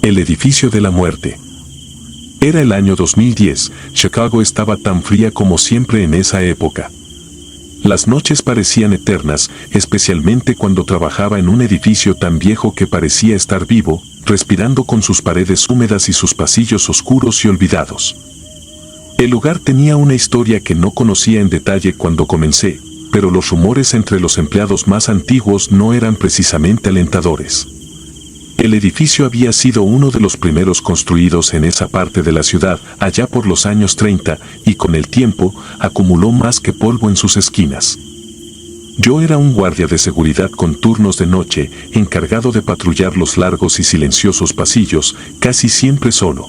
El edificio de la muerte. Era el año 2010, Chicago estaba tan fría como siempre en esa época. Las noches parecían eternas, especialmente cuando trabajaba en un edificio tan viejo que parecía estar vivo, respirando con sus paredes húmedas y sus pasillos oscuros y olvidados. El lugar tenía una historia que no conocía en detalle cuando comencé, pero los rumores entre los empleados más antiguos no eran precisamente alentadores. El edificio había sido uno de los primeros construidos en esa parte de la ciudad allá por los años 30 y con el tiempo acumuló más que polvo en sus esquinas. Yo era un guardia de seguridad con turnos de noche, encargado de patrullar los largos y silenciosos pasillos, casi siempre solo.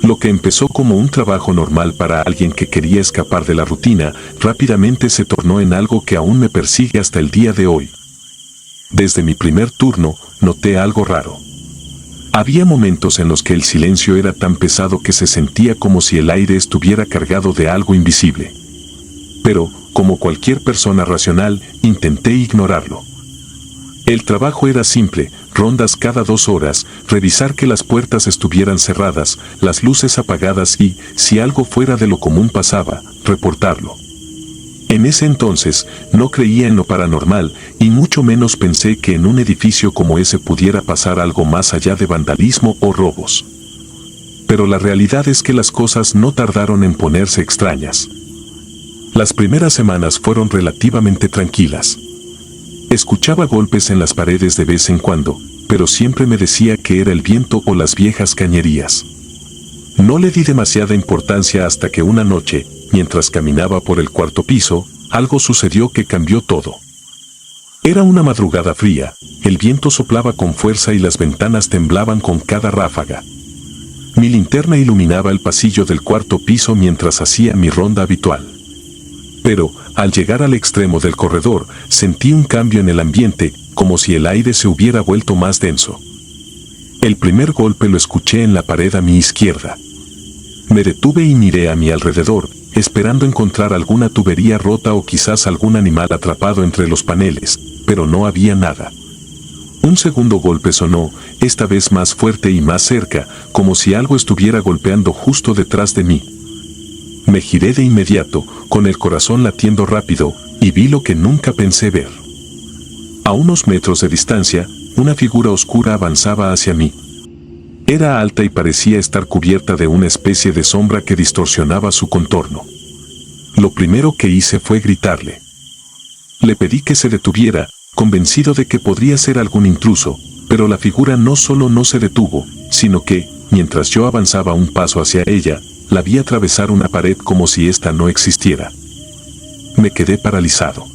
Lo que empezó como un trabajo normal para alguien que quería escapar de la rutina, rápidamente se tornó en algo que aún me persigue hasta el día de hoy. Desde mi primer turno, noté algo raro. Había momentos en los que el silencio era tan pesado que se sentía como si el aire estuviera cargado de algo invisible. Pero, como cualquier persona racional, intenté ignorarlo. El trabajo era simple, rondas cada 2 horas, revisar que las puertas estuvieran cerradas, las luces apagadas y, si algo fuera de lo común pasaba, reportarlo. En ese entonces, no creía en lo paranormal, y mucho menos pensé que en un edificio como ese pudiera pasar algo más allá de vandalismo o robos. Pero la realidad es que las cosas no tardaron en ponerse extrañas. Las primeras semanas fueron relativamente tranquilas. Escuchaba golpes en las paredes de vez en cuando, pero siempre me decía que era el viento o las viejas cañerías. No le di demasiada importancia hasta que una noche, mientras caminaba por el 4º piso, algo sucedió que cambió todo. Era una madrugada fría, el viento soplaba con fuerza y las ventanas temblaban con cada ráfaga. Mi linterna iluminaba el pasillo del 4º piso mientras hacía mi ronda habitual. Pero, al llegar al extremo del corredor, sentí un cambio en el ambiente, como si el aire se hubiera vuelto más denso. El primer golpe lo escuché en la pared a mi izquierda. Me detuve y miré a mi alrededor, esperando encontrar alguna tubería rota o quizás algún animal atrapado entre los paneles, pero no había nada. Un segundo golpe sonó, esta vez más fuerte y más cerca, como si algo estuviera golpeando justo detrás de mí. Me giré de inmediato, con el corazón latiendo rápido, y vi lo que nunca pensé ver. A unos metros de distancia, una figura oscura avanzaba hacia mí. Era alta y parecía estar cubierta de una especie de sombra que distorsionaba su contorno. Lo primero que hice fue gritarle. Le pedí que se detuviera, convencido de que podría ser algún intruso, pero la figura no solo no se detuvo, sino que, mientras yo avanzaba un paso hacia ella, la vi atravesar una pared como si ésta no existiera. Me quedé paralizado.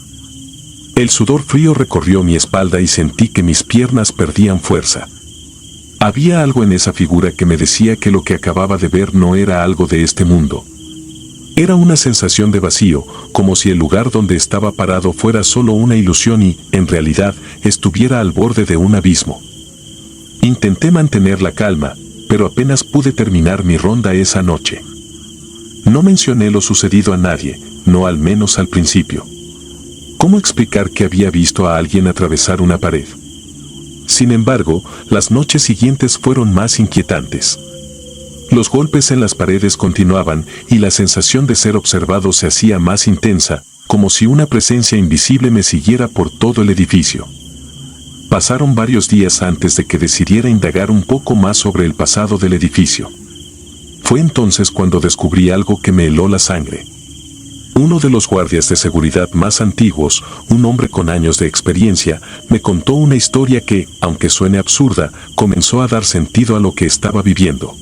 El sudor frío recorrió mi espalda y sentí que mis piernas perdían fuerza. Había algo en esa figura que me decía que lo que acababa de ver no era algo de este mundo. Era una sensación de vacío, como si el lugar donde estaba parado fuera solo una ilusión y, en realidad, estuviera al borde de un abismo. Intenté mantener la calma, pero apenas pude terminar mi ronda esa noche. No mencioné lo sucedido a nadie, no al menos al principio. ¿Cómo explicar que había visto a alguien atravesar una pared? Sin embargo, las noches siguientes fueron más inquietantes. Los golpes en las paredes continuaban y la sensación de ser observado se hacía más intensa, como si una presencia invisible me siguiera por todo el edificio. Pasaron varios días antes de que decidiera indagar un poco más sobre el pasado del edificio. Fue entonces cuando descubrí algo que me heló la sangre. Uno de los guardias de seguridad más antiguos, un hombre con años de experiencia, me contó una historia que, aunque suene absurda, comenzó a dar sentido a lo que estaba viviendo.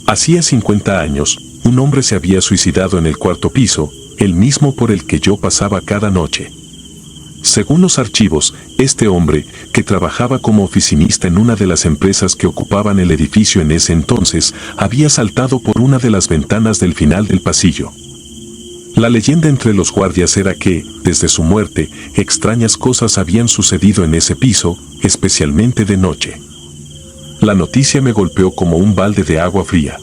Hacía 50 años, un hombre se había suicidado en el 4º piso, el mismo por el que yo pasaba cada noche. Según los archivos, este hombre, que trabajaba como oficinista en una de las empresas que ocupaban el edificio en ese entonces, había saltado por una de las ventanas del final del pasillo. La leyenda entre los guardias era que, desde su muerte, extrañas cosas habían sucedido en ese piso, especialmente de noche. La noticia me golpeó como un balde de agua fría.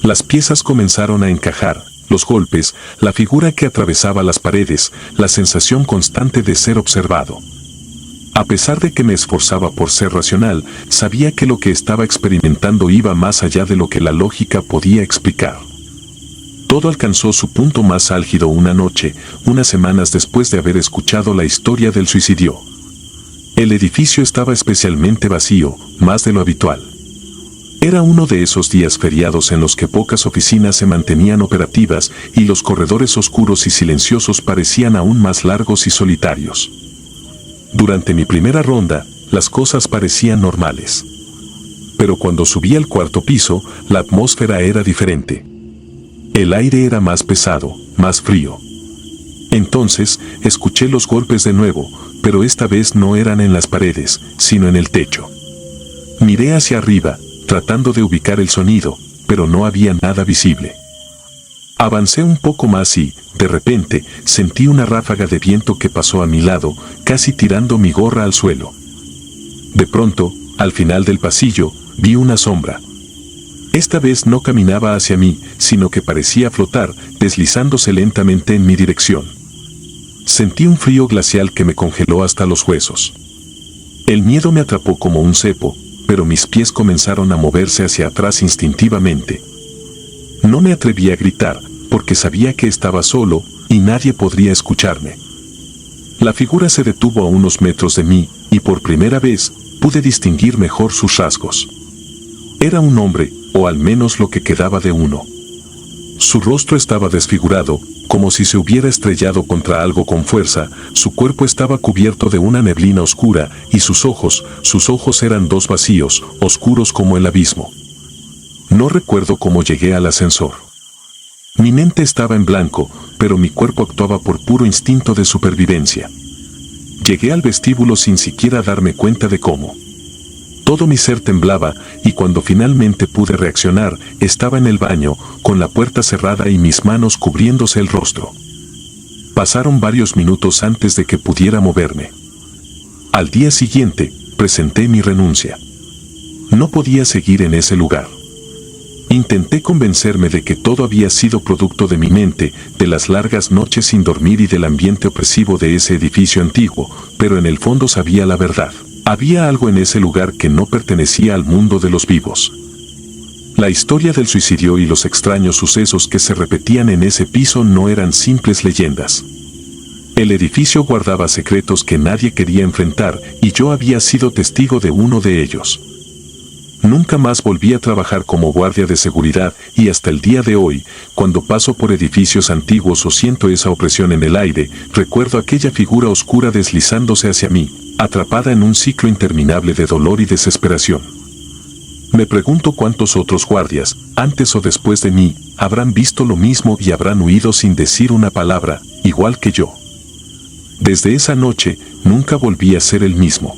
Las piezas comenzaron a encajar, los golpes, la figura que atravesaba las paredes, la sensación constante de ser observado. A pesar de que me esforzaba por ser racional, sabía que lo que estaba experimentando iba más allá de lo que la lógica podía explicar. Todo alcanzó su punto más álgido una noche, unas semanas después de haber escuchado la historia del suicidio. El edificio estaba especialmente vacío, más de lo habitual. Era uno de esos días feriados en los que pocas oficinas se mantenían operativas y los corredores oscuros y silenciosos parecían aún más largos y solitarios. Durante mi primera ronda, las cosas parecían normales. Pero cuando subí al cuarto piso, la atmósfera era diferente. El aire era más pesado, más frío. Entonces, escuché los golpes de nuevo, pero esta vez no eran en las paredes, sino en el techo. Miré hacia arriba, tratando de ubicar el sonido, pero no había nada visible. Avancé un poco más y, de repente, sentí una ráfaga de viento que pasó a mi lado, casi tirando mi gorra al suelo. De pronto, al final del pasillo, vi una sombra. Esta vez no caminaba hacia mí, sino que parecía flotar, deslizándose lentamente en mi dirección. Sentí un frío glacial que me congeló hasta los huesos. El miedo me atrapó como un cepo, pero mis pies comenzaron a moverse hacia atrás instintivamente. No me atreví a gritar, porque sabía que estaba solo, y nadie podría escucharme. La figura se detuvo a unos metros de mí, y por primera vez, pude distinguir mejor sus rasgos. Era un hombre, o al menos lo que quedaba de uno. Su rostro estaba desfigurado, como si se hubiera estrellado contra algo con fuerza, su cuerpo estaba cubierto de una neblina oscura, y sus ojos eran dos vacíos, oscuros como el abismo. No recuerdo cómo llegué al ascensor. Mi mente estaba en blanco, pero mi cuerpo actuaba por puro instinto de supervivencia. Llegué al vestíbulo sin siquiera darme cuenta de cómo. Todo mi ser temblaba, y cuando finalmente pude reaccionar, estaba en el baño, con la puerta cerrada y mis manos cubriéndose el rostro. Pasaron varios minutos antes de que pudiera moverme. Al día siguiente, presenté mi renuncia. No podía seguir en ese lugar. Intenté convencerme de que todo había sido producto de mi mente, de las largas noches sin dormir y del ambiente opresivo de ese edificio antiguo, pero en el fondo sabía la verdad. Había algo en ese lugar que no pertenecía al mundo de los vivos. La historia del suicidio y los extraños sucesos que se repetían en ese piso no eran simples leyendas. El edificio guardaba secretos que nadie quería enfrentar, y yo había sido testigo de uno de ellos. Nunca más volví a trabajar como guardia de seguridad, y hasta el día de hoy, cuando paso por edificios antiguos o siento esa opresión en el aire, recuerdo aquella figura oscura deslizándose hacia mí, atrapada en un ciclo interminable de dolor y desesperación. Me pregunto cuántos otros guardias, antes o después de mí, habrán visto lo mismo y habrán huido sin decir una palabra, igual que yo. Desde esa noche, nunca volví a ser el mismo.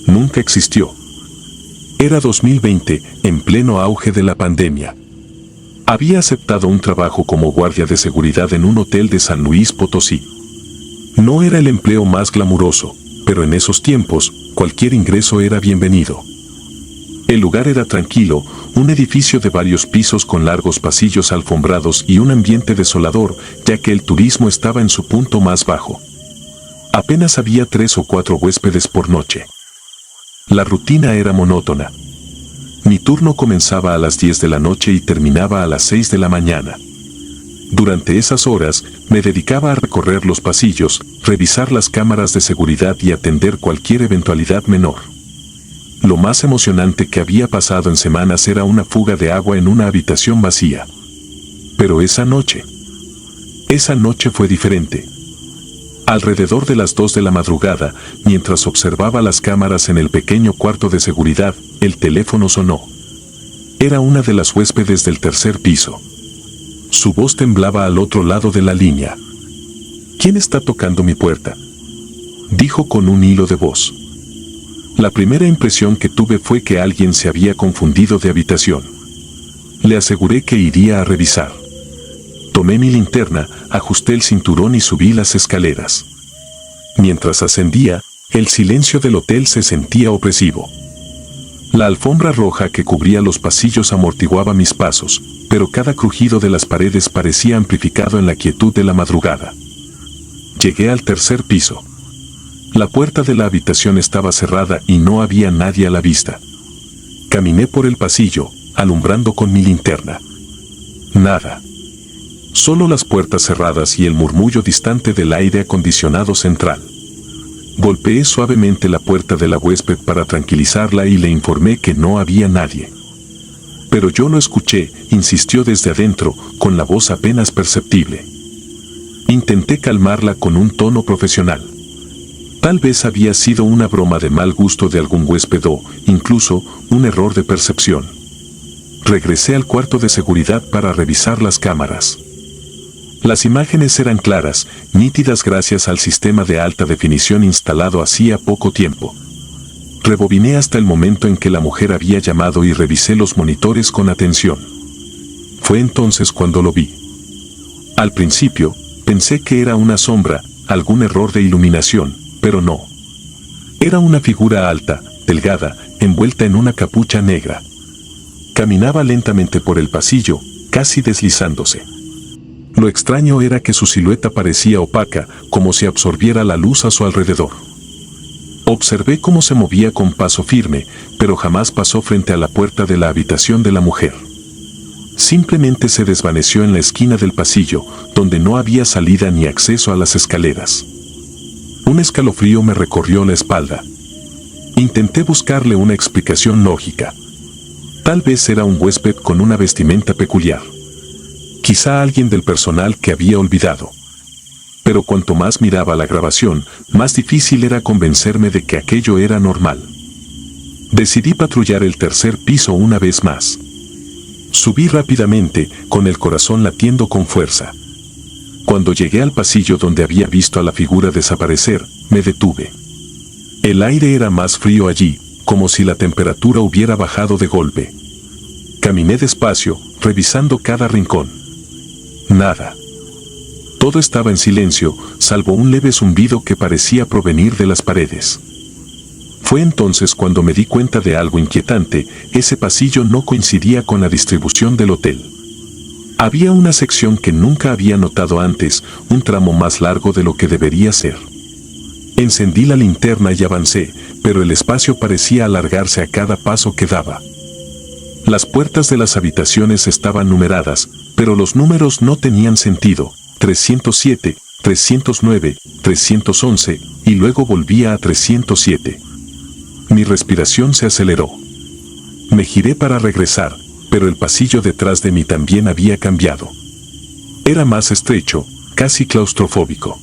Nunca existió. Era 2020, en pleno auge de la pandemia. Había aceptado un trabajo como guardia de seguridad en un hotel de San Luis Potosí. No era el empleo más glamuroso, pero en esos tiempos, cualquier ingreso era bienvenido. El lugar era tranquilo, un edificio de varios pisos con largos pasillos alfombrados y un ambiente desolador, ya que el turismo estaba en su punto más bajo. Apenas había 3 o 4 huéspedes por noche. La rutina era monótona. Mi turno comenzaba a las 10 de la noche y terminaba a las 6 de la mañana. Durante esas horas, me dedicaba a recorrer los pasillos, revisar las cámaras de seguridad y atender cualquier eventualidad menor. Lo más emocionante que había pasado en semanas era una fuga de agua en una habitación vacía. Pero esa noche fue diferente. Alrededor de las 2 de la madrugada, mientras observaba las cámaras en el pequeño cuarto de seguridad, el teléfono sonó. Era una de las huéspedes del tercer piso. Su voz temblaba al otro lado de la línea. ¿Quién está tocando mi puerta?, dijo con un hilo de voz. La primera impresión que tuve fue que alguien se había confundido de habitación. Le aseguré que iría a revisar. Tomé mi linterna, ajusté el cinturón y subí las escaleras. Mientras ascendía, el silencio del hotel se sentía opresivo. La alfombra roja que cubría los pasillos amortiguaba mis pasos, pero cada crujido de las paredes parecía amplificado en la quietud de la madrugada. Llegué al tercer piso. La puerta de la habitación estaba cerrada y no había nadie a la vista. Caminé por el pasillo, alumbrando con mi linterna. Nada. Solo las puertas cerradas y el murmullo distante del aire acondicionado central. Golpeé suavemente la puerta de la huésped para tranquilizarla y le informé que no había nadie. Pero yo lo escuché, insistió desde adentro, con la voz apenas perceptible. Intenté calmarla con un tono profesional. Tal vez había sido una broma de mal gusto de algún huésped o, incluso, un error de percepción. Regresé al cuarto de seguridad para revisar las cámaras. Las imágenes eran claras, nítidas gracias al sistema de alta definición instalado hacía poco tiempo. Rebobiné hasta el momento en que la mujer había llamado y revisé los monitores con atención. Fue entonces cuando lo vi. Al principio, pensé que era una sombra, algún error de iluminación, pero no. Era una figura alta, delgada, envuelta en una capucha negra. Caminaba lentamente por el pasillo, casi deslizándose. Lo extraño era que su silueta parecía opaca, como si absorbiera la luz a su alrededor. Observé cómo se movía con paso firme, pero jamás pasó frente a la puerta de la habitación de la mujer. Simplemente se desvaneció en la esquina del pasillo, donde no había salida ni acceso a las escaleras. Un escalofrío me recorrió la espalda. Intenté buscarle una explicación lógica. Tal vez era un huésped con una vestimenta peculiar. Quizá alguien del personal que había olvidado. Pero cuanto más miraba la grabación, más difícil era convencerme de que aquello era normal. Decidí patrullar el tercer piso una vez más. Subí rápidamente, con el corazón latiendo con fuerza. Cuando llegué al pasillo donde había visto a la figura desaparecer, me detuve. El aire era más frío allí, como si la temperatura hubiera bajado de golpe. Caminé despacio, revisando cada rincón. Nada. Todo estaba en silencio, salvo un leve zumbido que parecía provenir de las paredes. Fue entonces cuando me di cuenta de algo inquietante: ese pasillo no coincidía con la distribución del hotel. Había una sección que nunca había notado antes, un tramo más largo de lo que debería ser. Encendí la linterna y avancé, pero el espacio parecía alargarse a cada paso que daba. Las puertas de las habitaciones estaban numeradas, pero los números no tenían sentido. 307, 309, 311, y luego volvía a 307. Mi respiración se aceleró. Me giré para regresar, pero el pasillo detrás de mí también había cambiado. Era más estrecho, casi claustrofóbico.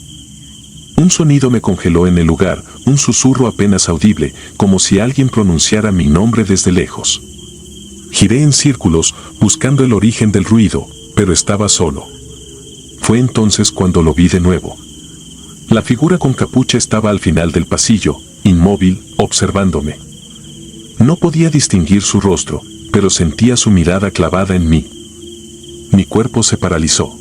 Un sonido me congeló en el lugar, un susurro apenas audible, como si alguien pronunciara mi nombre desde lejos. Giré en círculos, buscando el origen del ruido, pero estaba solo. Fue entonces cuando lo vi de nuevo. La figura con capucha estaba al final del pasillo, inmóvil, observándome. No podía distinguir su rostro, pero sentía su mirada clavada en mí. Mi cuerpo se paralizó.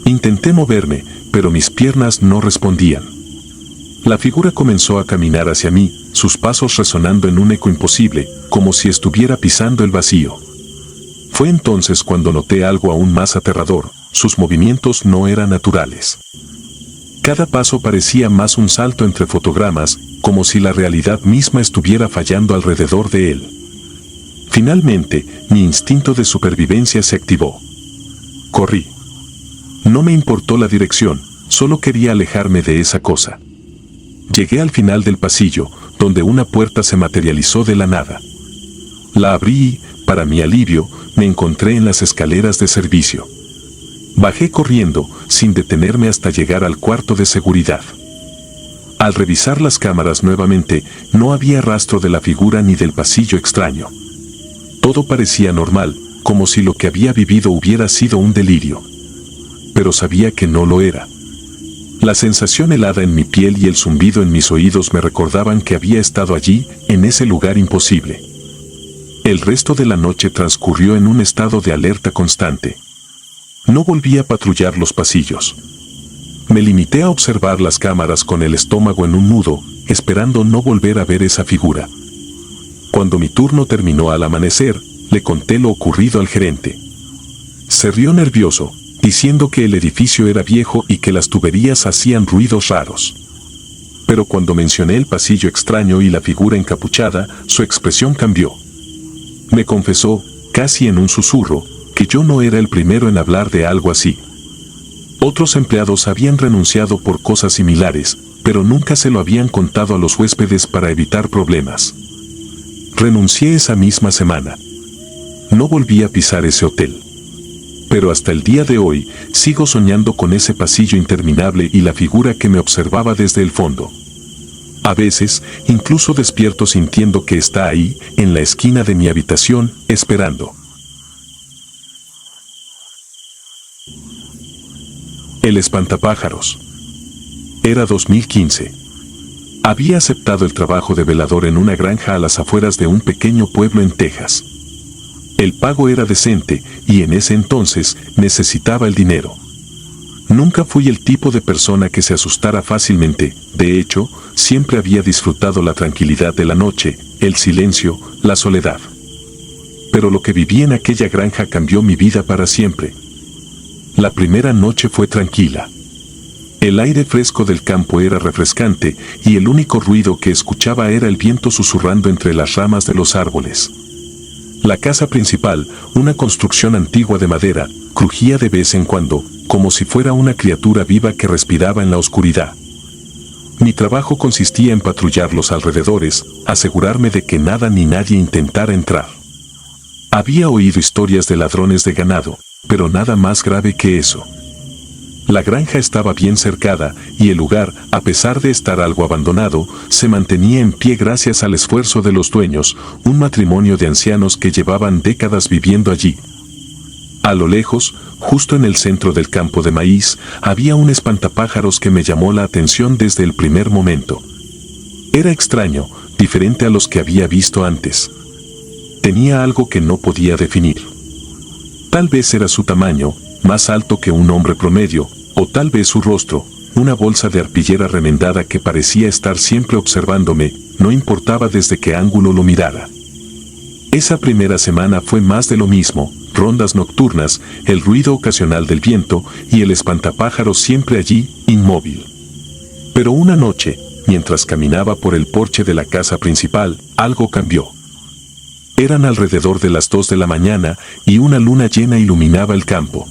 Intenté moverme, pero mis piernas no respondían. La figura comenzó a caminar hacia mí, sus pasos resonando en un eco imposible, como si estuviera pisando el vacío. Fue entonces cuando noté algo aún más aterrador: sus movimientos no eran naturales. Cada paso parecía más un salto entre fotogramas, como si la realidad misma estuviera fallando alrededor de él. Finalmente, mi instinto de supervivencia se activó. Corrí. No me importó la dirección, solo quería alejarme de esa cosa. Llegué al final del pasillo, donde una puerta se materializó de la nada. La abrí y, para mi alivio, me encontré en las escaleras de servicio. Bajé corriendo, sin detenerme hasta llegar al cuarto de seguridad. Al revisar las cámaras nuevamente, no había rastro de la figura ni del pasillo extraño. Todo parecía normal, como si lo que había vivido hubiera sido un delirio. Pero sabía que no lo era. La sensación helada en mi piel y el zumbido en mis oídos me recordaban que había estado allí, en ese lugar imposible. El resto de la noche transcurrió en un estado de alerta constante. No volví a patrullar los pasillos. Me limité a observar las cámaras con el estómago en un nudo, esperando no volver a ver esa figura. Cuando mi turno terminó al amanecer, le conté lo ocurrido al gerente. Se rió nervioso, diciendo que el edificio era viejo y que las tuberías hacían ruidos raros. Pero cuando mencioné el pasillo extraño y la figura encapuchada, su expresión cambió. Me confesó, casi en un susurro, que yo no era el primero en hablar de algo así. Otros empleados habían renunciado por cosas similares, pero nunca se lo habían contado a los huéspedes para evitar problemas. Renuncié esa misma semana. No volví a pisar ese hotel. Pero hasta el día de hoy, sigo soñando con ese pasillo interminable y la figura que me observaba desde el fondo. A veces, incluso despierto sintiendo que está ahí, en la esquina de mi habitación, esperando. El espantapájaros. Era 2015. Había aceptado el trabajo de velador en una granja a las afueras de un pequeño pueblo en Texas. El pago era decente y en ese entonces necesitaba el dinero. Nunca fui el tipo de persona que se asustara fácilmente, de hecho, siempre había disfrutado la tranquilidad de la noche, el silencio, la soledad. Pero lo que viví en aquella granja cambió mi vida para siempre. La primera noche fue tranquila. El aire fresco del campo era refrescante y el único ruido que escuchaba era el viento susurrando entre las ramas de los árboles. La casa principal, una construcción antigua de madera, crujía de vez en cuando, como si fuera una criatura viva que respiraba en la oscuridad. Mi trabajo consistía en patrullar los alrededores, asegurarme de que nada ni nadie intentara entrar. Había oído historias de ladrones de ganado, pero nada más grave que eso. La granja estaba bien cercada y el lugar, a pesar de estar algo abandonado, se mantenía en pie gracias al esfuerzo de los dueños, un matrimonio de ancianos que llevaban décadas viviendo allí. A lo lejos, justo en el centro del campo de maíz, había un espantapájaros que me llamó la atención desde el primer momento. Era extraño, diferente a los que había visto antes. Tenía algo que no podía definir. Tal vez era su tamaño, más alto que un hombre promedio, o tal vez su rostro, una bolsa de arpillera remendada que parecía estar siempre observándome, no importaba desde qué ángulo lo mirara. Esa primera semana fue más de lo mismo, rondas nocturnas, el ruido ocasional del viento y el espantapájaros siempre allí, inmóvil. Pero una noche, mientras caminaba por el porche de la casa principal, algo cambió. Eran alrededor de las 2 de la mañana y una luna llena iluminaba el campo.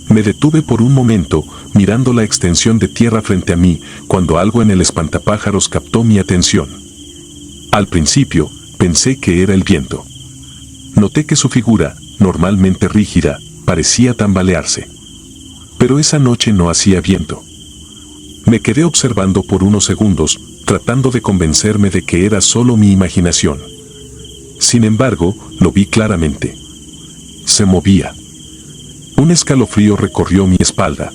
Me detuve por un momento, mirando la extensión de tierra frente a mí, cuando algo en el espantapájaros captó mi atención. Al principio, pensé que era el viento. Noté que su figura, normalmente rígida, parecía tambalearse. Pero esa noche no hacía viento. Me quedé observando por unos segundos, tratando de convencerme de que era solo mi imaginación. Sin embargo, lo vi claramente. Se movía. Un escalofrío recorrió mi espalda.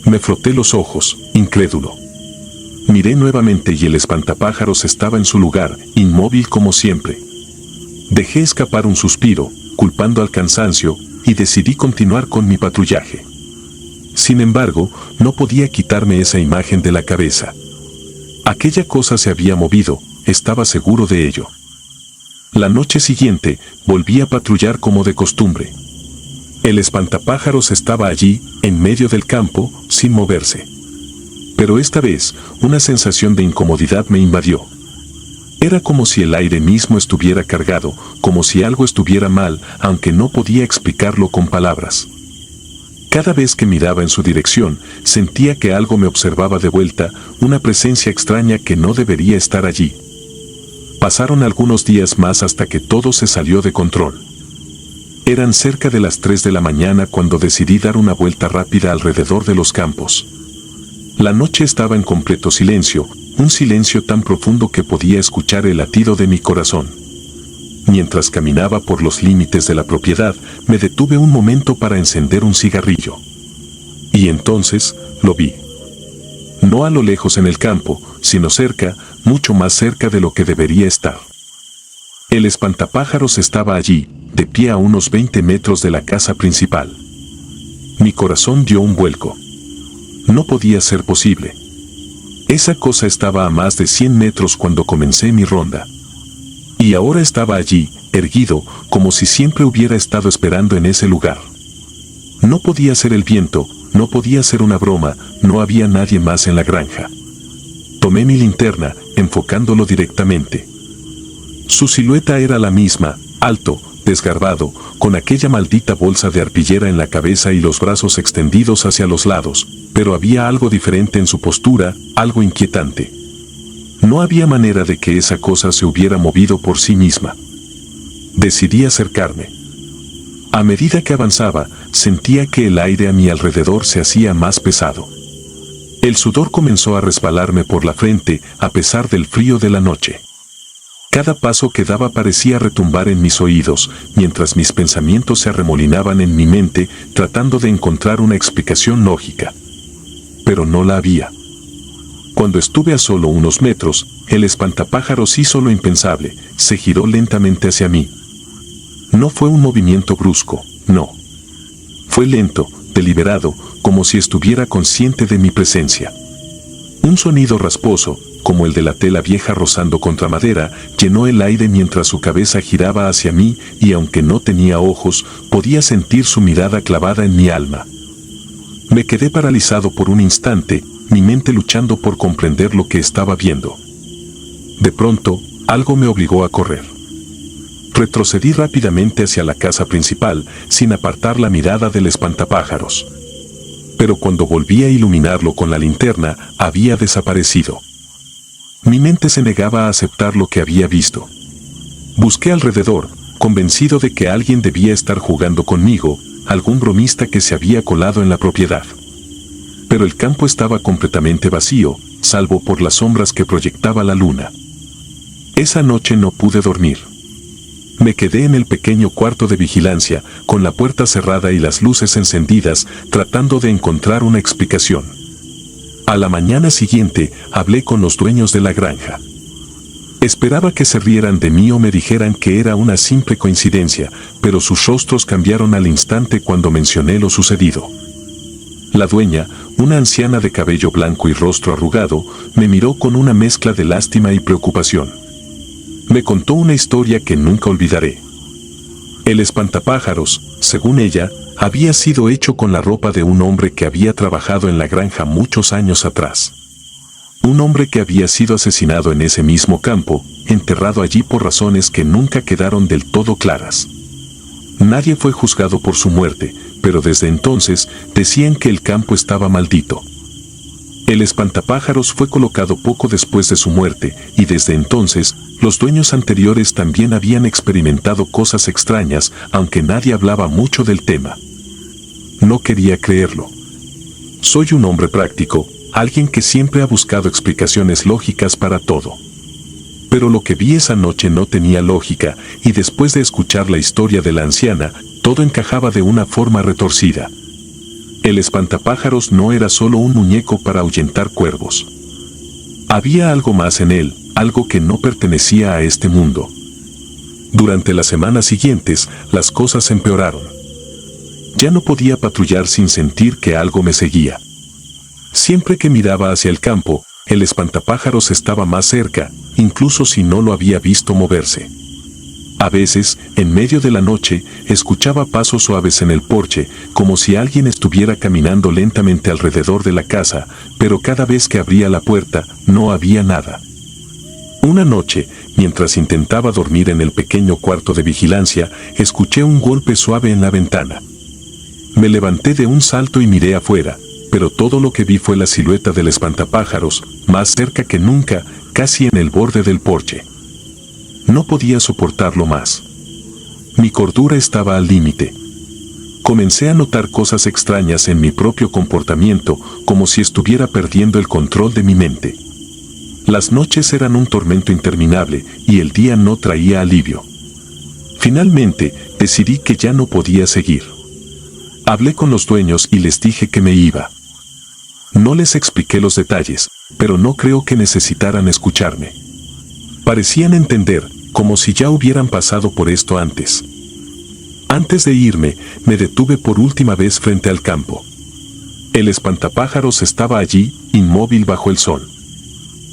Me froté los ojos, incrédulo. Miré nuevamente y el espantapájaros estaba en su lugar, inmóvil como siempre. Dejé escapar un suspiro, culpando al cansancio, y decidí continuar con mi patrullaje. Sin embargo, no podía quitarme esa imagen de la cabeza. Aquella cosa se había movido, estaba seguro de ello. La noche siguiente, volví a patrullar como de costumbre. El espantapájaros estaba allí, en medio del campo, sin moverse. Pero esta vez, una sensación de incomodidad me invadió. Era como si el aire mismo estuviera cargado, como si algo estuviera mal, aunque no podía explicarlo con palabras. Cada vez que miraba en su dirección, sentía que algo me observaba de vuelta, una presencia extraña que no debería estar allí. Pasaron algunos días más hasta que todo se salió de control. Eran cerca de las 3 de la mañana cuando decidí dar una vuelta rápida alrededor de los campos. La noche estaba en completo silencio, un silencio tan profundo que podía escuchar el latido de mi corazón. Mientras caminaba por los límites de la propiedad, me detuve un momento para encender un cigarrillo. Y entonces, lo vi. No a lo lejos en el campo, sino cerca, mucho más cerca de lo que debería estar. El espantapájaros estaba allí, de pie a unos 20 metros de la casa principal. Mi corazón dio un vuelco. No podía ser posible. Esa cosa estaba a más de 100 metros cuando comencé mi ronda. Y ahora estaba allí, erguido, como si siempre hubiera estado esperando en ese lugar. No podía ser el viento, no podía ser una broma, no había nadie más en la granja. Tomé mi linterna, enfocándolo directamente. Su silueta era la misma, alto, desgarbado, con aquella maldita bolsa de arpillera en la cabeza y los brazos extendidos hacia los lados, pero había algo diferente en su postura, algo inquietante. No había manera de que esa cosa se hubiera movido por sí misma. Decidí acercarme. A medida que avanzaba, sentía que el aire a mi alrededor se hacía más pesado. El sudor comenzó a resbalarme por la frente, a pesar del frío de la noche. Cada paso que daba parecía retumbar en mis oídos, mientras mis pensamientos se arremolinaban en mi mente, tratando de encontrar una explicación lógica. Pero no la había. Cuando estuve a solo unos metros, el espantapájaros hizo lo impensable, se giró lentamente hacia mí. No fue un movimiento brusco, no. Fue lento, deliberado, como si estuviera consciente de mi presencia. Un sonido rasposo, como el de la tela vieja rozando contra madera, llenó el aire mientras su cabeza giraba hacia mí y aunque no tenía ojos, podía sentir su mirada clavada en mi alma. Me quedé paralizado por un instante, mi mente luchando por comprender lo que estaba viendo. De pronto, algo me obligó a correr. Retrocedí rápidamente hacia la casa principal, sin apartar la mirada del espantapájaros. Pero cuando volví a iluminarlo con la linterna, había desaparecido. Mi mente se negaba a aceptar lo que había visto. Busqué alrededor, convencido de que alguien debía estar jugando conmigo, algún bromista que se había colado en la propiedad. Pero el campo estaba completamente vacío, salvo por las sombras que proyectaba la luna. Esa noche no pude dormir. Me quedé en el pequeño cuarto de vigilancia, con la puerta cerrada y las luces encendidas, tratando de encontrar una explicación. A la mañana siguiente, hablé con los dueños de la granja. Esperaba que se rieran de mí o me dijeran que era una simple coincidencia, pero sus rostros cambiaron al instante cuando mencioné lo sucedido. La dueña, una anciana de cabello blanco y rostro arrugado, me miró con una mezcla de lástima y preocupación. Me contó una historia que nunca olvidaré. El espantapájaros, según ella, había sido hecho con la ropa de un hombre que había trabajado en la granja muchos años atrás. Un hombre que había sido asesinado en ese mismo campo, enterrado allí por razones que nunca quedaron del todo claras. Nadie fue juzgado por su muerte, pero desde entonces decían que el campo estaba maldito. El espantapájaros fue colocado poco después de su muerte, y desde entonces, los dueños anteriores también habían experimentado cosas extrañas, aunque nadie hablaba mucho del tema. No quería creerlo. Soy un hombre práctico, alguien que siempre ha buscado explicaciones lógicas para todo. Pero lo que vi esa noche no tenía lógica, y después de escuchar la historia de la anciana, todo encajaba de una forma retorcida. El espantapájaros no era solo un muñeco para ahuyentar cuervos. Había algo más en él, algo que no pertenecía a este mundo. Durante las semanas siguientes, las cosas empeoraron. Ya no podía patrullar sin sentir que algo me seguía. Siempre que miraba hacia el campo, el espantapájaros estaba más cerca, incluso si no lo había visto moverse. A veces, en medio de la noche, escuchaba pasos suaves en el porche, como si alguien estuviera caminando lentamente alrededor de la casa, pero cada vez que abría la puerta, no había nada. Una noche, mientras intentaba dormir en el pequeño cuarto de vigilancia, escuché un golpe suave en la ventana. Me levanté de un salto y miré afuera, pero todo lo que vi fue la silueta del espantapájaros, más cerca que nunca, casi en el borde del porche. No podía soportarlo más. Mi cordura estaba al límite. Comencé a notar cosas extrañas en mi propio comportamiento, como si estuviera perdiendo el control de mi mente. Las noches eran un tormento interminable y el día no traía alivio. Finalmente, decidí que ya no podía seguir. Hablé con los dueños y les dije que me iba. No les expliqué los detalles, pero no creo que necesitaran escucharme. Parecían entender, como si ya hubieran pasado por esto antes. Antes de irme, me detuve por última vez frente al campo. El espantapájaros estaba allí, inmóvil bajo el sol.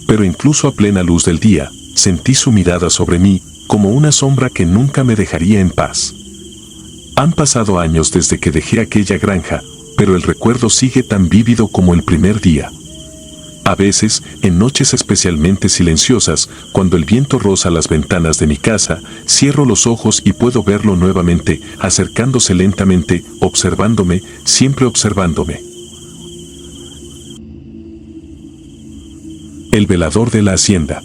Pero incluso a plena luz del día, sentí su mirada sobre mí, como una sombra que nunca me dejaría en paz. Han pasado años desde que dejé aquella granja, pero el recuerdo sigue tan vívido como el primer día. A veces, en noches especialmente silenciosas, cuando el viento roza las ventanas de mi casa, cierro los ojos y puedo verlo nuevamente, acercándose lentamente, observándome, siempre observándome. El velador de la hacienda.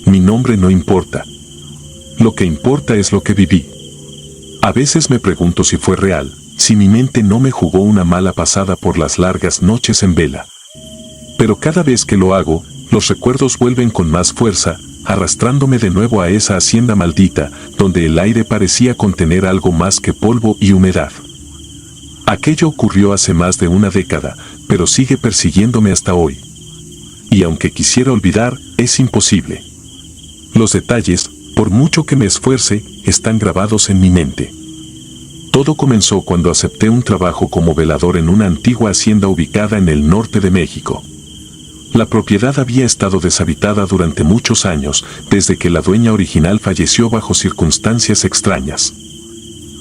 Mi nombre no importa. Lo que importa es lo que viví. A veces me pregunto si fue real, si mi mente no me jugó una mala pasada por las largas noches en vela. Pero cada vez que lo hago, los recuerdos vuelven con más fuerza, arrastrándome de nuevo a esa hacienda maldita, donde el aire parecía contener algo más que polvo y humedad. Aquello ocurrió hace más de una década, pero sigue persiguiéndome hasta hoy. Y aunque quisiera olvidar, es imposible. Los detalles, por mucho que me esfuerce, están grabados en mi mente. Todo comenzó cuando acepté un trabajo como velador en una antigua hacienda ubicada en el norte de México. La propiedad había estado deshabitada durante muchos años, desde que la dueña original falleció bajo circunstancias extrañas.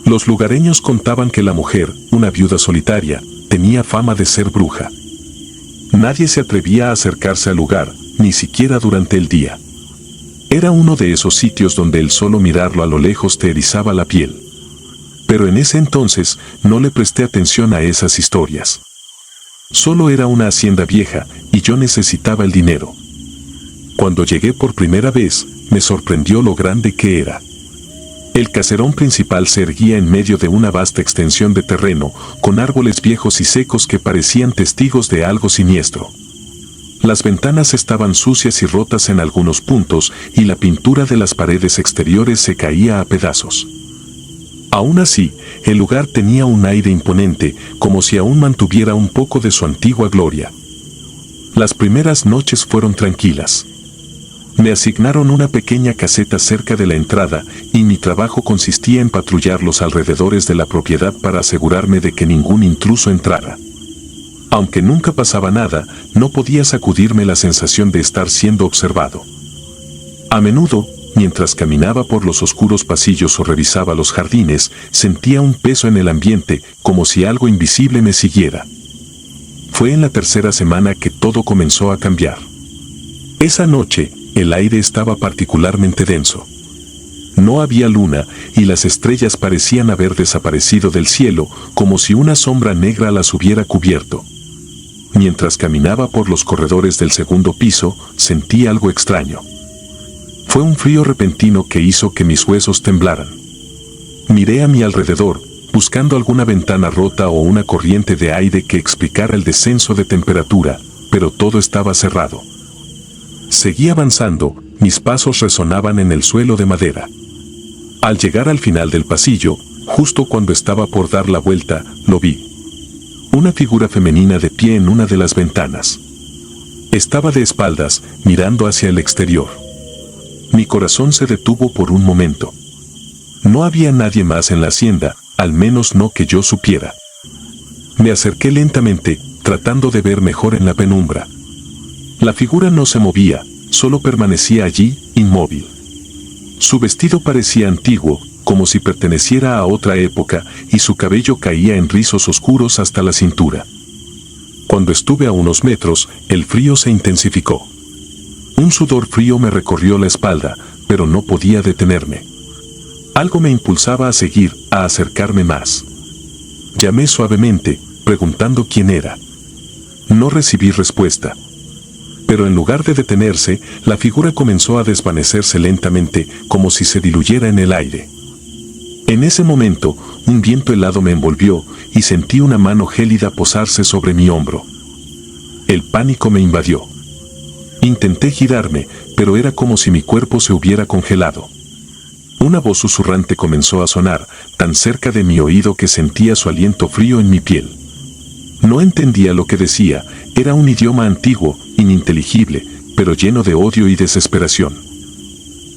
Los lugareños contaban que la mujer, una viuda solitaria, tenía fama de ser bruja. Nadie se atrevía a acercarse al lugar, ni siquiera durante el día. Era uno de esos sitios donde el solo mirarlo a lo lejos te erizaba la piel. Pero en ese entonces no le presté atención a esas historias. Solo era una hacienda vieja y yo necesitaba el dinero. Cuando llegué por primera vez, me sorprendió lo grande que era. El caserón principal se erguía en medio de una vasta extensión de terreno, con árboles viejos y secos que parecían testigos de algo siniestro. Las ventanas estaban sucias y rotas en algunos puntos y la pintura de las paredes exteriores se caía a pedazos. Aún así, el lugar tenía un aire imponente, como si aún mantuviera un poco de su antigua gloria. Las primeras noches fueron tranquilas. Me asignaron una pequeña caseta cerca de la entrada y mi trabajo consistía en patrullar los alrededores de la propiedad para asegurarme de que ningún intruso entrara. Aunque nunca pasaba nada, no podía sacudirme la sensación de estar siendo observado. A menudo, mientras caminaba por los oscuros pasillos o revisaba los jardines, sentía un peso en el ambiente, como si algo invisible me siguiera. Fue en la tercera semana que todo comenzó a cambiar. Esa noche, el aire estaba particularmente denso. No había luna y las estrellas parecían haber desaparecido del cielo, como si una sombra negra las hubiera cubierto. Mientras caminaba por los corredores del segundo piso, sentí algo extraño. Fue un frío repentino que hizo que mis huesos temblaran. Miré a mi alrededor, buscando alguna ventana rota o una corriente de aire que explicara el descenso de temperatura, pero todo estaba cerrado. Seguí avanzando, mis pasos resonaban en el suelo de madera. Al llegar al final del pasillo, justo cuando estaba por dar la vuelta, lo vi. Una figura femenina de pie en una de las ventanas. Estaba de espaldas, mirando hacia el exterior. Mi corazón se detuvo por un momento. No había nadie más en la hacienda, al menos no que yo supiera. Me acerqué lentamente, tratando de ver mejor en la penumbra. La figura no se movía, solo permanecía allí, inmóvil. Su vestido parecía antiguo, como si perteneciera a otra época, y su cabello caía en rizos oscuros hasta la cintura. Cuando estuve a unos metros, el frío se intensificó. Un sudor frío me recorrió la espalda, pero no podía detenerme. Algo me impulsaba a seguir, a acercarme más. Llamé suavemente, preguntando quién era. No recibí respuesta. Pero en lugar de detenerse, la figura comenzó a desvanecerse lentamente, como si se diluyera en el aire. En ese momento, un viento helado me envolvió, y sentí una mano gélida posarse sobre mi hombro. El pánico me invadió. Intenté girarme, pero era como si mi cuerpo se hubiera congelado. Una voz susurrante comenzó a sonar, tan cerca de mi oído que sentía su aliento frío en mi piel. No entendía lo que decía, era un idioma antiguo, ininteligible, pero lleno de odio y desesperación.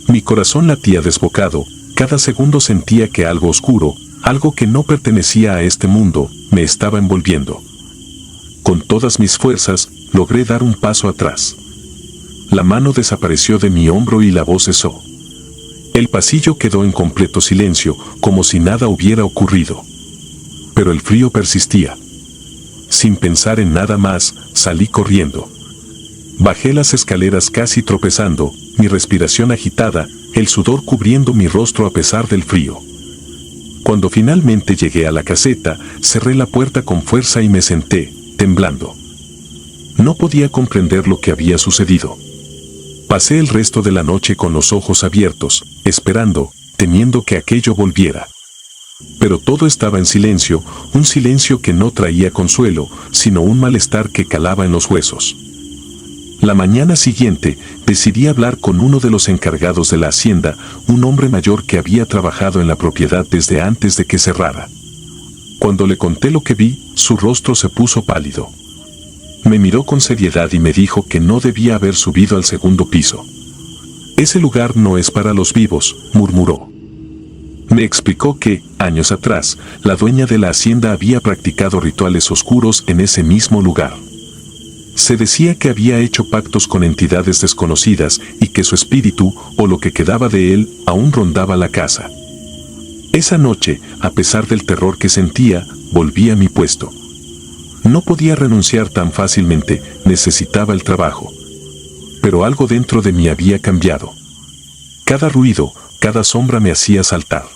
Mi corazón latía desbocado, cada segundo sentía que algo oscuro, algo que no pertenecía a este mundo, me estaba envolviendo. Con todas mis fuerzas, logré dar un paso atrás. La mano desapareció de mi hombro y la voz cesó. El pasillo quedó en completo silencio, como si nada hubiera ocurrido. Pero el frío persistía. Sin pensar en nada más, salí corriendo. Bajé las escaleras casi tropezando, mi respiración agitada, el sudor cubriendo mi rostro a pesar del frío. Cuando finalmente llegué a la caseta, cerré la puerta con fuerza y me senté, temblando. No podía comprender lo que había sucedido. Pasé el resto de la noche con los ojos abiertos, esperando, temiendo que aquello volviera. Pero todo estaba en silencio, un silencio que no traía consuelo, sino un malestar que calaba en los huesos. La mañana siguiente, decidí hablar con uno de los encargados de la hacienda, un hombre mayor que había trabajado en la propiedad desde antes de que cerrara. Cuando le conté lo que vi, su rostro se puso pálido. Me miró con seriedad y me dijo que no debía haber subido al segundo piso. «Ese lugar no es para los vivos», murmuró. Me explicó que, años atrás, la dueña de la hacienda había practicado rituales oscuros en ese mismo lugar. Se decía que había hecho pactos con entidades desconocidas y que su espíritu, o lo que quedaba de él, aún rondaba la casa. Esa noche, a pesar del terror que sentía, volví a mi puesto. No podía renunciar tan fácilmente, necesitaba el trabajo. Pero algo dentro de mí había cambiado. Cada ruido, cada sombra me hacía saltar.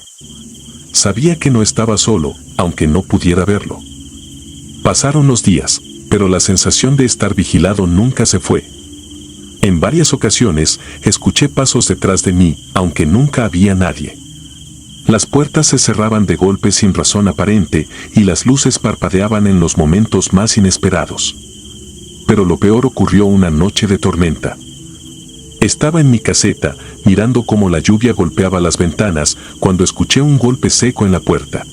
Sabía que no estaba solo, aunque no pudiera verlo. Pasaron los días, pero la sensación de estar vigilado nunca se fue. En varias ocasiones, escuché pasos detrás de mí, aunque nunca había nadie. Las puertas se cerraban de golpe sin razón aparente y las luces parpadeaban en los momentos más inesperados. Pero lo peor ocurrió una noche de tormenta. Estaba en mi caseta, mirando cómo la lluvia golpeaba las ventanas, cuando escuché un golpe seco en la puerta.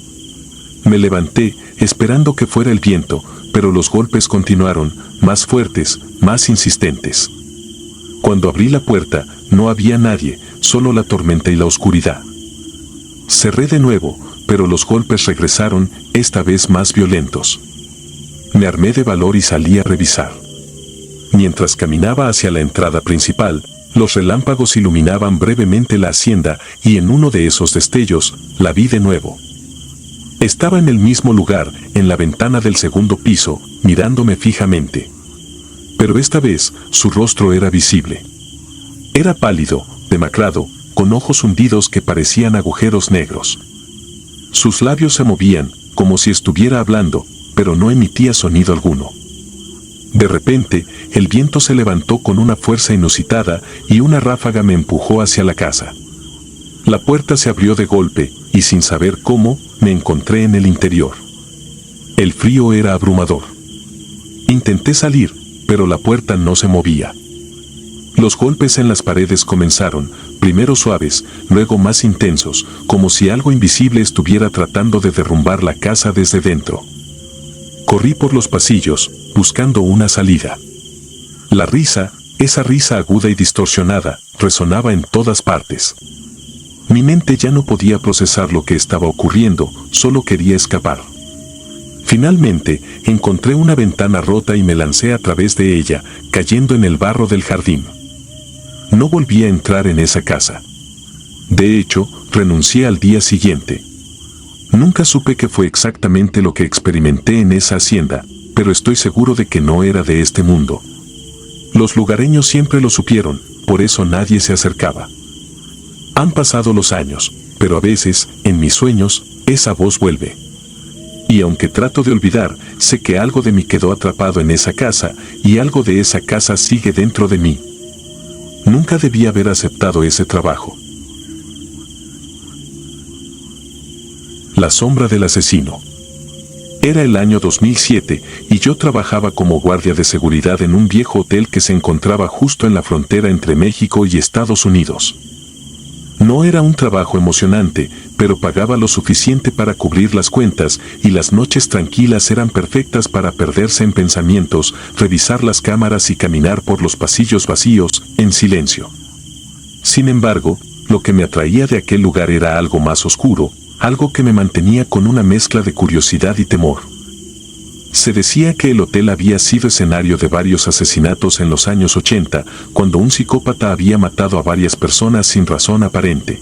Me levanté, esperando que fuera el viento, pero los golpes continuaron, más fuertes, más insistentes. Cuando abrí la puerta, no había nadie, solo la tormenta y la oscuridad. Cerré de nuevo, pero los golpes regresaron, esta vez más violentos. Me armé de valor y salí a revisar. Mientras caminaba hacia la entrada principal, los relámpagos iluminaban brevemente la hacienda y en uno de esos destellos, la vi de nuevo. Estaba en el mismo lugar, en la ventana del segundo piso, mirándome fijamente. Pero esta vez, su rostro era visible. Era pálido, demacrado, con ojos hundidos que parecían agujeros negros. Sus labios se movían, como si estuviera hablando, pero no emitía sonido alguno. De repente, el viento se levantó con una fuerza inusitada y una ráfaga me empujó hacia la casa. La puerta se abrió de golpe, y sin saber cómo, me encontré en el interior. El frío era abrumador. Intenté salir, pero la puerta no se movía. Los golpes en las paredes comenzaron, primero suaves, luego más intensos, como si algo invisible estuviera tratando de derrumbar la casa desde dentro. Corrí por los pasillos, buscando una salida. La risa, esa risa aguda y distorsionada, resonaba en todas partes. Mi mente ya no podía procesar lo que estaba ocurriendo, solo quería escapar. Finalmente, encontré una ventana rota y me lancé a través de ella, cayendo en el barro del jardín. No volví a entrar en esa casa. De hecho, renuncié al día siguiente. Nunca supe qué fue exactamente lo que experimenté en esa hacienda, pero estoy seguro de que no era de este mundo. Los lugareños siempre lo supieron, por eso nadie se acercaba. Han pasado los años, pero a veces, en mis sueños, esa voz vuelve. Y aunque trato de olvidar, sé que algo de mí quedó atrapado en esa casa, y algo de esa casa sigue dentro de mí. Nunca debí haber aceptado ese trabajo. La sombra del asesino. Era el año 2007 y yo trabajaba como guardia de seguridad en un viejo hotel que se encontraba justo en la frontera entre México y Estados Unidos. No era un trabajo emocionante, pero pagaba lo suficiente para cubrir las cuentas y las noches tranquilas eran perfectas para perderse en pensamientos, revisar las cámaras y caminar por los pasillos vacíos, en silencio. Sin embargo, lo que me atraía de aquel lugar era algo más oscuro, algo que me mantenía con una mezcla de curiosidad y temor. Se decía que el hotel había sido escenario de varios asesinatos en los años 80, cuando un psicópata había matado a varias personas sin razón aparente.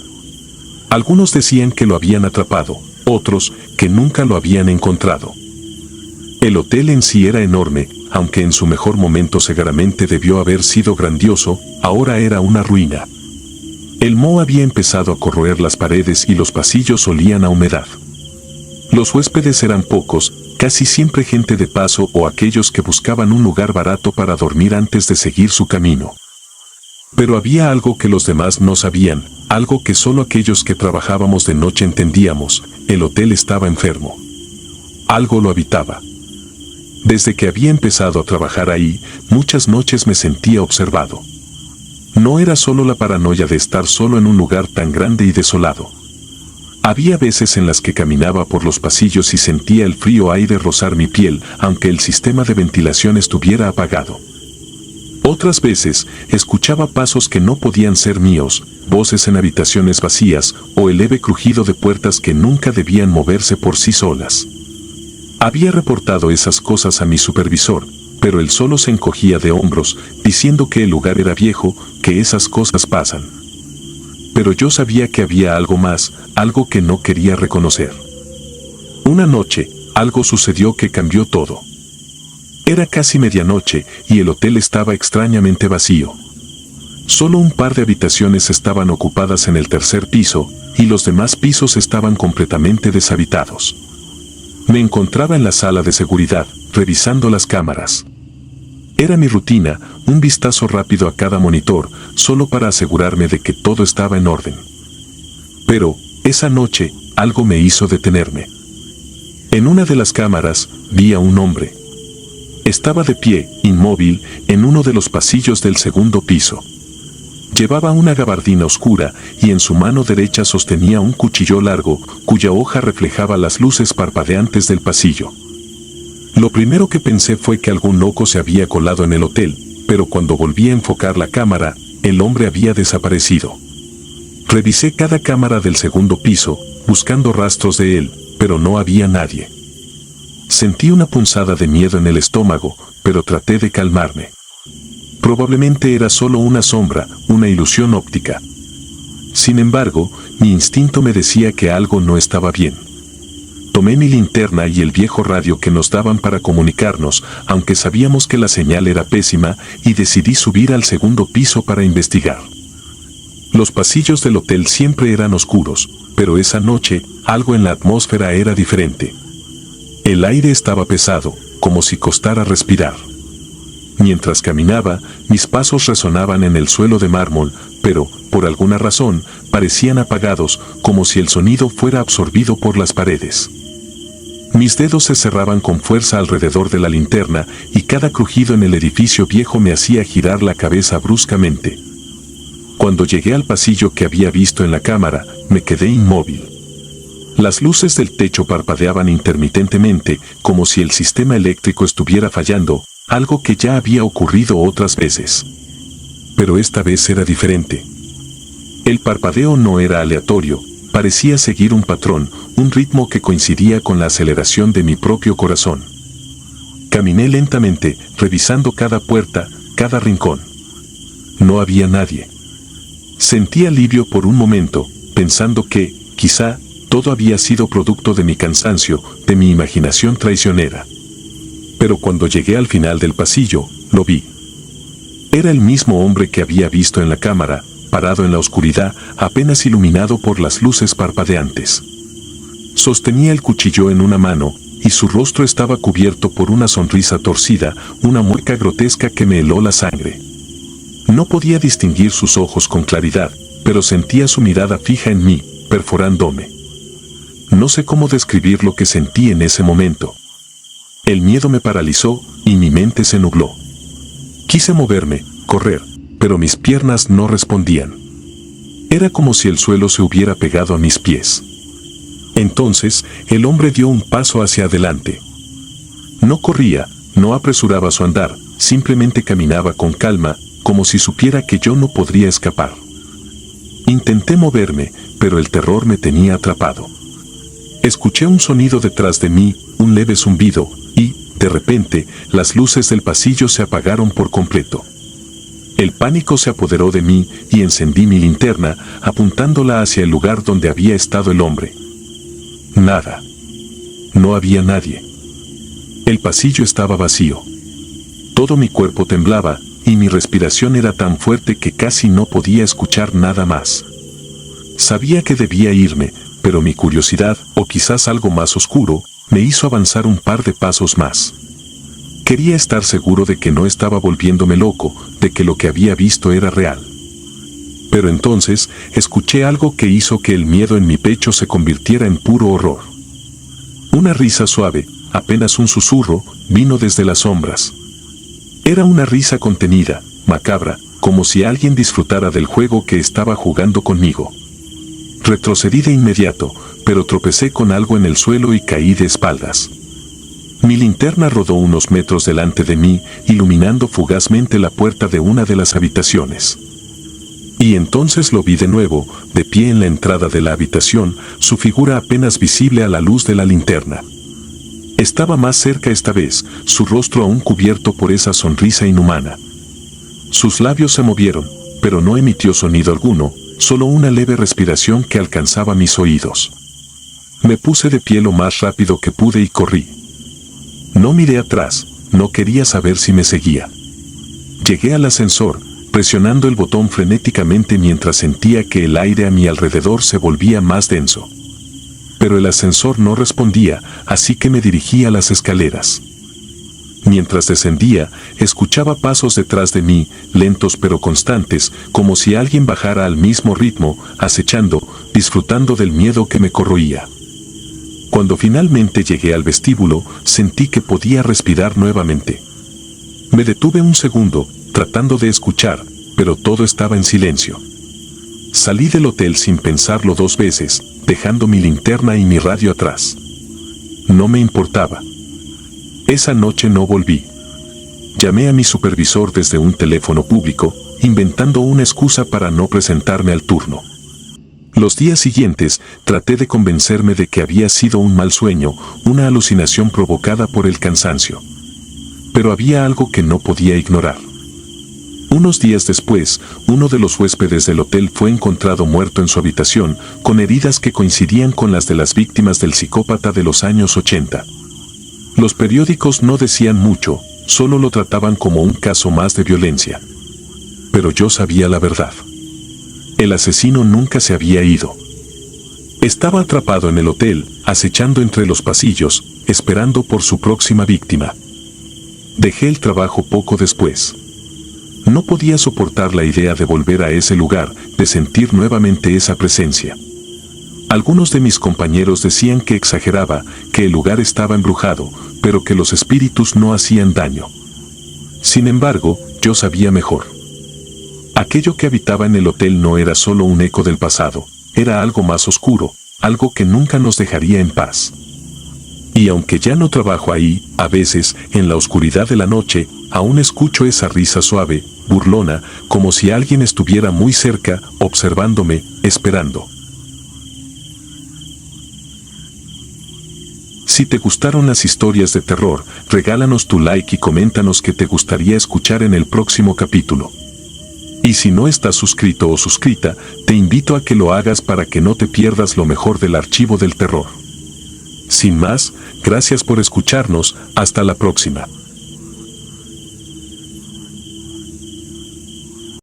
Algunos decían que lo habían atrapado, otros que nunca lo habían encontrado. El hotel en sí era enorme, aunque en su mejor momento seguramente debió haber sido grandioso, ahora era una ruina. El moho había empezado a corroer las paredes y los pasillos olían a humedad. Los huéspedes eran pocos, casi siempre gente de paso o aquellos que buscaban un lugar barato para dormir antes de seguir su camino. Pero había algo que los demás no sabían, algo que solo aquellos que trabajábamos de noche entendíamos: el hotel estaba enfermo. Algo lo habitaba. Desde que había empezado a trabajar ahí, muchas noches me sentía observado. No era solo la paranoia de estar solo en un lugar tan grande y desolado. Había veces en las que caminaba por los pasillos y sentía el frío aire rozar mi piel, aunque el sistema de ventilación estuviera apagado. Otras veces, escuchaba pasos que no podían ser míos, voces en habitaciones vacías, o el leve crujido de puertas que nunca debían moverse por sí solas. Había reportado esas cosas a mi supervisor, pero él solo se encogía de hombros, diciendo que el lugar era viejo, que esas cosas pasan. Pero yo sabía que había algo más, algo que no quería reconocer. Una noche, algo sucedió que cambió todo. Era casi medianoche y el hotel estaba extrañamente vacío. Solo un par de habitaciones estaban ocupadas en el tercer piso y los demás pisos estaban completamente deshabitados. Me encontraba en la sala de seguridad, revisando las cámaras. Era mi rutina, un vistazo rápido a cada monitor, solo para asegurarme de que todo estaba en orden. Pero, esa noche, algo me hizo detenerme. En una de las cámaras, vi a un hombre. Estaba de pie, inmóvil, en uno de los pasillos del segundo piso. Llevaba una gabardina oscura y en su mano derecha sostenía un cuchillo largo, cuya hoja reflejaba las luces parpadeantes del pasillo. Lo primero que pensé fue que algún loco se había colado en el hotel, pero cuando volví a enfocar la cámara, el hombre había desaparecido. Revisé cada cámara del segundo piso, buscando rastros de él, pero no había nadie. Sentí una punzada de miedo en el estómago, pero traté de calmarme. Probablemente era solo una sombra, una ilusión óptica. Sin embargo, mi instinto me decía que algo no estaba bien. Tomé mi linterna y el viejo radio que nos daban para comunicarnos, aunque sabíamos que la señal era pésima, y decidí subir al segundo piso para investigar. Los pasillos del hotel siempre eran oscuros, pero esa noche, algo en la atmósfera era diferente. El aire estaba pesado, como si costara respirar. Mientras caminaba, mis pasos resonaban en el suelo de mármol, pero, por alguna razón, parecían apagados, como si el sonido fuera absorbido por las paredes. Mis dedos se cerraban con fuerza alrededor de la linterna y cada crujido en el edificio viejo me hacía girar la cabeza bruscamente. Cuando llegué al pasillo que había visto en la cámara, me quedé inmóvil. Las luces del techo parpadeaban intermitentemente, como si el sistema eléctrico estuviera fallando, algo que ya había ocurrido otras veces. Pero esta vez era diferente. El parpadeo no era aleatorio, parecía seguir un patrón, un ritmo que coincidía con la aceleración de mi propio corazón. Caminé lentamente, revisando cada puerta, cada rincón. No había nadie. Sentí alivio por un momento, pensando que, quizá, todo había sido producto de mi cansancio, de mi imaginación traicionera. Pero cuando llegué al final del pasillo, lo vi. Era el mismo hombre que había visto en la cámara, parado en la oscuridad, apenas iluminado por las luces parpadeantes. Sostenía el cuchillo en una mano, y su rostro estaba cubierto por una sonrisa torcida, una mueca grotesca que me heló la sangre. No podía distinguir sus ojos con claridad, pero sentía su mirada fija en mí, perforándome. No sé cómo describir lo que sentí en ese momento. El miedo me paralizó, y mi mente se nubló. Quise moverme, correr, pero mis piernas no respondían. Era como si el suelo se hubiera pegado a mis pies. Entonces, el hombre dio un paso hacia adelante. No corría, no apresuraba su andar, simplemente caminaba con calma, como si supiera que yo no podría escapar. Intenté moverme, pero el terror me tenía atrapado. Escuché un sonido detrás de mí, un leve zumbido, y, De repente, las luces del pasillo se apagaron por completo. El pánico se apoderó de mí y encendí mi linterna, apuntándola hacia el lugar donde había estado el hombre. Nada. No había nadie. El pasillo estaba vacío. Todo mi cuerpo temblaba y mi respiración era tan fuerte que casi no podía escuchar nada más. Sabía que debía irme, pero mi curiosidad, o quizás algo más oscuro, me hizo avanzar un par de pasos más. Quería estar seguro de que no estaba volviéndome loco, de que lo que había visto era real. Pero entonces, escuché algo que hizo que el miedo en mi pecho se convirtiera en puro horror. Una risa suave, apenas un susurro, vino desde las sombras. Era una risa contenida, macabra, como si alguien disfrutara del juego que estaba jugando conmigo. Retrocedí de inmediato, pero tropecé con algo en el suelo y caí de espaldas. Mi linterna rodó unos metros delante de mí, iluminando fugazmente la puerta de una de las habitaciones. Y entonces lo vi de nuevo, de pie en la entrada de la habitación, su figura apenas visible a la luz de la linterna. Estaba más cerca esta vez, su rostro aún cubierto por esa sonrisa inhumana. Sus labios se movieron, pero no emitió sonido alguno, solo una leve respiración que alcanzaba mis oídos. Me puse de pie lo más rápido que pude y corrí. No miré atrás, no quería saber si me seguía. Llegué al ascensor, presionando el botón frenéticamente mientras sentía que el aire a mi alrededor se volvía más denso. Pero el ascensor no respondía, así que me dirigí a las escaleras. Mientras descendía, escuchaba pasos detrás de mí, lentos pero constantes, como si alguien bajara al mismo ritmo, acechando, disfrutando del miedo que me corroía. Cuando finalmente llegué al vestíbulo, sentí que podía respirar nuevamente. Me detuve un segundo, tratando de escuchar, pero todo estaba en silencio. Salí del hotel sin pensarlo dos veces, dejando mi linterna y mi radio atrás. No me importaba. Esa noche no volví. Llamé a mi supervisor desde un teléfono público, inventando una excusa para no presentarme al turno. Los días siguientes, traté de convencerme de que había sido un mal sueño, una alucinación provocada por el cansancio. Pero había algo que no podía ignorar. Unos días después, uno de los huéspedes del hotel fue encontrado muerto en su habitación, con heridas que coincidían con las de las víctimas del psicópata de los años 80. Los periódicos no decían mucho, solo lo trataban como un caso más de violencia. Pero yo sabía la verdad. El asesino nunca se había ido. Estaba atrapado en el hotel, acechando entre los pasillos, esperando por su próxima víctima. Dejé el trabajo poco después. No podía soportar la idea de volver a ese lugar, de sentir nuevamente esa presencia. Algunos de mis compañeros decían que exageraba, que el lugar estaba embrujado, pero que los espíritus no hacían daño. Sin embargo, yo sabía mejor. Aquello que habitaba en el hotel no era solo un eco del pasado, era algo más oscuro, algo que nunca nos dejaría en paz. Y aunque ya no trabajo ahí, a veces, en la oscuridad de la noche, aún escucho esa risa suave, burlona, como si alguien estuviera muy cerca, observándome, esperando. Si te gustaron las historias de terror, regálanos tu like y coméntanos qué te gustaría escuchar en el próximo capítulo. Y si no estás suscrito o suscrita, te invito a que lo hagas para que no te pierdas lo mejor del archivo del terror. Sin más, gracias por escucharnos, hasta la próxima.